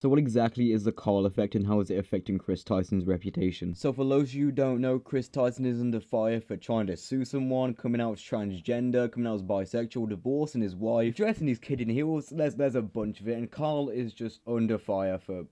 So what exactly is the Carl effect and how is it affecting Chris Tyson's reputation? So for those of you who don't know, Chris Tyson is under fire for trying to sue someone, coming out as transgender, coming out as bisexual, divorcing his wife, dressing his kid in heels. There's a bunch of it, and Carl is just under fire for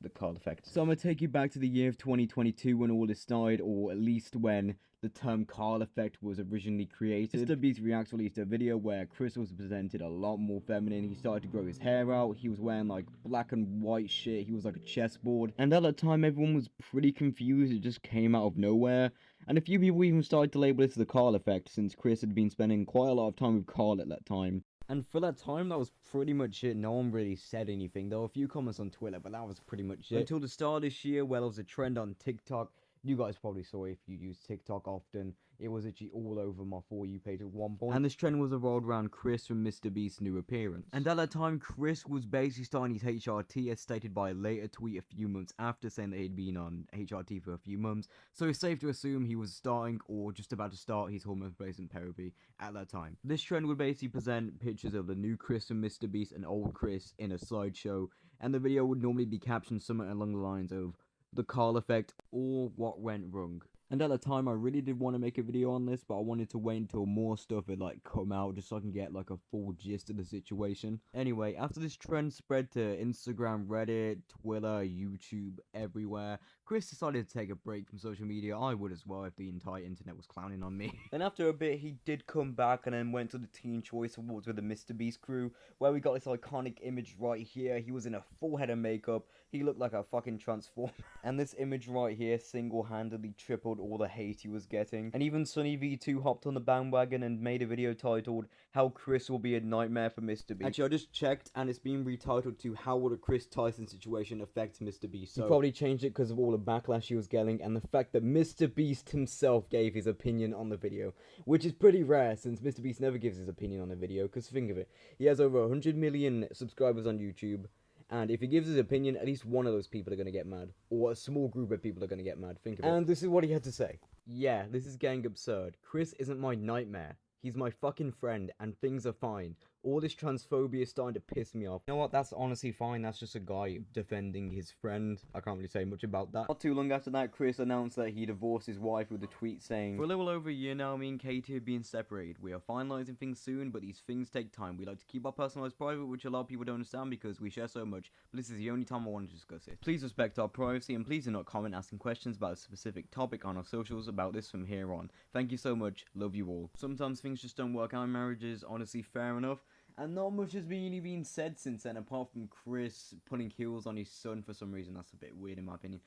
the Carl effect. So I'm gonna take you back to the year of 2022 when all this started, or at least when the term Carl effect was originally created. Mr. Beast Reacts released a video where Chris was presented a lot more feminine. He started to grow his hair out. He was wearing like black and white shit. He was like a chessboard. And at that time, everyone was pretty confused. It just came out of nowhere. And a few people even started to label this the Carl effect, since Chris had been spending quite a lot of time with Carl at that time. And for that time, that was pretty much it. No one really said anything. There were a few comments on Twitter, but that was pretty much it. Until the start of this year, where there was a trend on TikTok. You guys probably saw it if you use TikTok often. It was actually all over my For You page at one point. And this trend was revolved around Chris from Mr. Beast's new appearance. And at that time, Chris was basically starting his HRT, as stated by a later tweet a few months after, saying that he'd been on HRT for a few months. So it's safe to assume he was starting or just about to start his hormone replacement therapy at that time. This trend would basically present pictures of the new Chris from Mr. Beast and old Chris in a slideshow. And the video would normally be captioned somewhere along the lines of the Carl effect or what went wrong. And at the time, I really did want to make a video on this, but I wanted to wait until more stuff had like come out just so I can get like a full gist of the situation. Anyway, after this trend spread to Instagram, Reddit, Twitter, YouTube, everywhere, Chris decided to take a break from social media. I would as well if the entire internet was clowning on me. Then after a bit, he did come back and then went to the Teen Choice Awards with the Mr. Beast crew, where we got this iconic image right here. He was in a full head of makeup. He looked like a fucking transformer. And this image right here single-handedly tripled all the hate he was getting. And even Sunny V2 hopped on the bandwagon and made a video titled How Chris Will Be a Nightmare for Mr. Beast. Actually, I just checked and it's been retitled to How Will the Chris Tyson Situation Affect Mr. Beast. So he probably changed it because of all the backlash he was getting and the fact that Mr. Beast himself gave his opinion on the video, which is pretty rare since Mr. Beast never gives his opinion on a video, because think of it, he has over 100 million subscribers on YouTube. And if he gives his opinion, at least one of those people are going to get mad. Or a small group of people are going to get mad. Think of it. And this is what he had to say. Yeah, this is getting absurd. Chris isn't my nightmare. He's my fucking friend, and things are fine. All this transphobia is starting to piss me off. You know what, that's honestly fine. That's just a guy defending his friend. I can't really say much about that. Not too long after that, Chris announced that he divorced his wife with a tweet saying, "For a little over a year now, me and Katie have been separated. We are finalizing things soon, but these things take time. We like to keep our personal lives private, which a lot of people don't understand because we share so much, but this is the only time I want to discuss it. Please respect our privacy, and please do not comment asking questions about a specific topic on our socials about this from here on. Thank you so much. Love you all." Sometimes things just don't work out in marriages, honestly, fair enough. And not much has really been said since then, apart from Chris putting heels on his son for some reason. That's a bit weird in my opinion.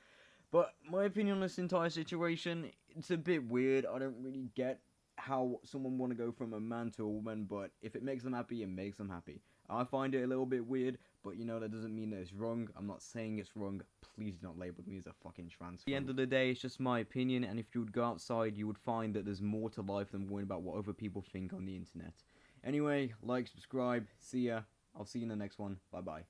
But my opinion on this entire situation, it's a bit weird. I don't really get how someone want to go from a man to a woman, but if it makes them happy, it makes them happy. I find it a little bit weird, but you know, that doesn't mean that it's wrong. I'm not saying it's wrong. Please do not label me as a fucking trans. At the end of the day, it's just my opinion, and if you would go outside, you would find that there's more to life than worrying about what other people think on the internet. Anyway, like, subscribe, see ya. I'll see you in the next one. Bye bye.